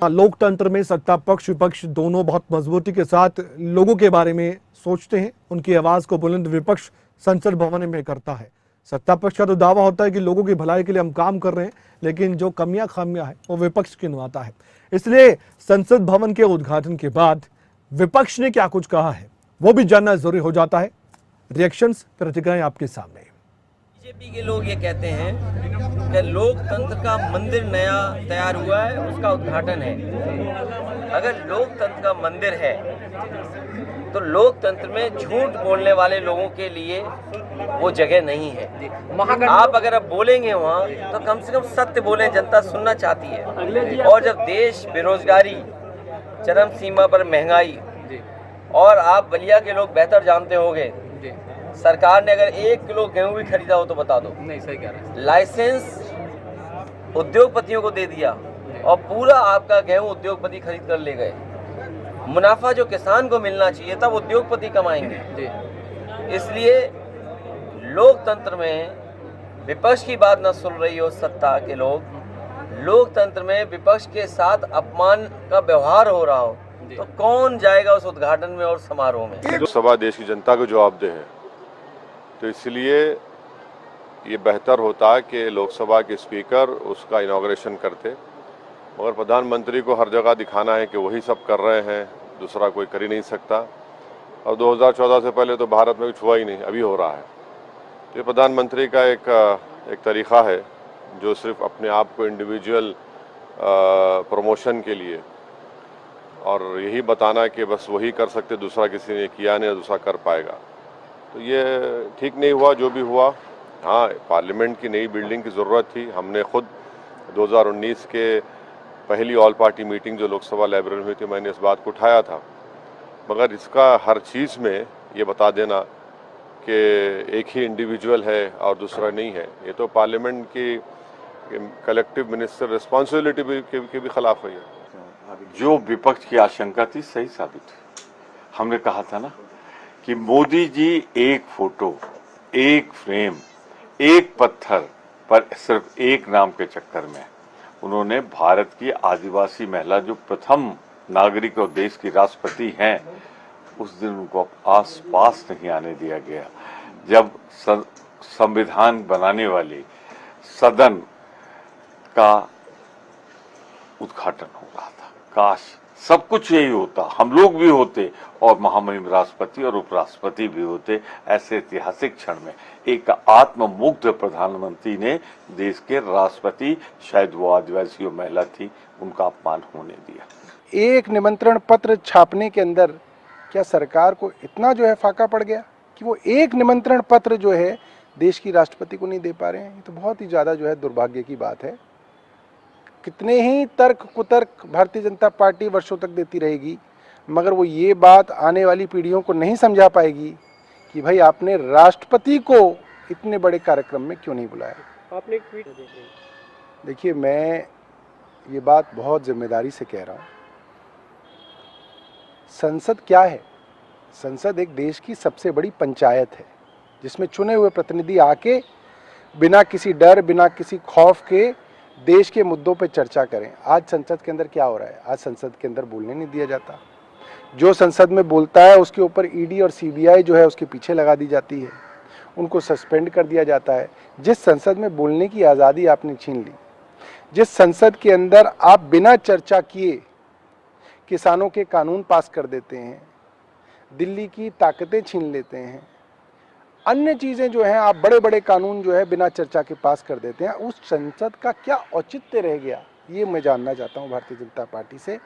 लोकतंत्र में सत्ता पक्ष विपक्ष दोनों बहुत मजबूती के साथ लोगों के बारे में सोचते हैं। उनकी आवाज को बुलंद विपक्ष संसद भवन में करता है। सत्ता पक्ष का तो दावा होता है कि लोगों की भलाई के लिए हम काम कर रहे हैं, लेकिन जो कमियां खामियां है वो विपक्ष गिनवाता है। इसलिए संसद भवन के उद्घाटन के बाद विपक्ष ने क्या कुछ कहा है वो भी जानना जरूरी हो जाता है। रिएक्शंस, प्रतिक्रियाएं आपके सामने। बीजेपी के लोग ये कहते हैं कि लोकतंत्र का मंदिर नया तैयार हुआ है, उसका उद्घाटन है। अगर लोकतंत्र का मंदिर है तो लोकतंत्र में झूठ बोलने वाले लोगों के लिए वो जगह नहीं है। आप अगर अब बोलेंगे वहाँ तो कम से कम सत्य बोलें, जनता सुनना चाहती है। और जब देश बेरोजगारी, चरम सीमा पर महंगाई, और आप बलिया के लोग बेहतर जानते होंगे, सरकार ने अगर 1 किलो गेहूं भी खरीदा हो तो बता दो। नहीं, सही कह रहे हैं। लाइसेंस उद्योगपतियों को दे दिया और पूरा आपका गेहूं उद्योगपति खरीद कर ले गए। मुनाफा जो किसान को मिलना चाहिए था वो उद्योगपति कमाएंगे। इसलिए लोकतंत्र में विपक्ष की बात न सुन रही हो सत्ता के लोग, लोकतंत्र में विपक्ष के साथ अपमान का व्यवहार हो रहा हो, तो कौन जाएगा उस उद्घाटन में और समारोह में। लोकसभा देश की जनता को जवाबदेह है, तो इसलिए ये बेहतर होता कि लोकसभा के स्पीकर उसका इनॉग्रेशन करते। मगर प्रधानमंत्री को हर जगह दिखाना है कि वही सब कर रहे हैं, दूसरा कोई कर ही नहीं सकता। और 2014 से पहले तो भारत में कुछ हुआ ही नहीं, अभी हो रहा है। तो ये प्रधानमंत्री का एक तरीक़ा है जो सिर्फ अपने आप को इंडिविजुअल प्रमोशन के लिए और यही बताना कि बस वही कर सकते, दूसरा किसी ने किया नहीं, दूसरा कर पाएगा, तो ये ठीक नहीं हुआ जो भी हुआ। हाँ, पार्लियामेंट की नई बिल्डिंग की ज़रूरत थी। हमने खुद 2019 के पहली ऑल पार्टी मीटिंग जो लोकसभा लाइब्रेरी में हुई थी, मैंने इस बात को उठाया था। मगर इसका हर चीज़ में ये बता देना कि एक ही इंडिविजुअल है और दूसरा नहीं है, ये तो पार्लियामेंट की कलेक्टिव मिनिस्टर रिस्पॉन्सिबिलिटी के भी खिलाफ हुई है। जो विपक्ष की आशंका थी सही साबित हुई। हमने कहा था ना कि मोदी जी एक फोटो, एक फ्रेम, एक पत्थर पर सिर्फ एक नाम के चक्कर में उन्होंने भारत की आदिवासी महिला जो प्रथम नागरिक और देश की राष्ट्रपति हैं, उस दिन उनको आस पास नहीं आने दिया गया। जब संविधान बनाने वाले सदन का उद्घाटन हो रहा था, काश सब कुछ यही होता, हम लोग भी होते और महामहिम राष्ट्रपति और उपराष्ट्रपति भी होते। ऐसे ऐतिहासिक क्षण में एक आत्ममुग्ध प्रधानमंत्री ने देश के राष्ट्रपति, शायद वो आदिवासी महिला थी, उनका अपमान होने दिया। एक निमंत्रण पत्र छापने के अंदर क्या सरकार को इतना जो है फाका पड़ गया कि वो एक निमंत्रण पत्र जो है देश की राष्ट्रपति को नहीं दे पा रहे हैं। ये तो बहुत ही ज़्यादा जो है दुर्भाग्य की बात है। कितने ही तर्क कुतर्क भारतीय जनता पार्टी वर्षों तक देती रहेगी, मगर वो ये बात आने वाली पीढ़ियों को नहीं समझा पाएगी कि भाई आपने राष्ट्रपति को इतने बड़े कार्यक्रम में क्यों नहीं बुलाया। आपने एक ट्वीट देखिए, मैं ये बात बहुत जिम्मेदारी से कह रहा हूँ। संसद क्या है? संसद एक देश की सबसे बड़ी पंचायत है, जिसमें चुने हुए प्रतिनिधि आके बिना किसी डर, बिना किसी खौफ के देश के मुद्दों पर चर्चा करें। आज संसद के अंदर क्या हो रहा है? आज संसद के अंदर बोलने नहीं दिया जाता। जो संसद में बोलता है उसके ऊपर ईडी और सीबीआई जो है उसके पीछे लगा दी जाती है, उनको सस्पेंड कर दिया जाता है। जिस संसद में बोलने की आज़ादी आपने छीन ली, जिस संसद के अंदर आप बिना चर्चा किए किसानों के कानून पास कर देते हैं, दिल्ली की ताकतें छीन लेते हैं, अन्य चीज़ें जो हैं आप बड़े बड़े कानून जो है बिना चर्चा के पास कर देते हैं, उस संसद का क्या औचित्य रह गया, ये मैं जानना चाहता हूँ भारतीय जनता पार्टी से।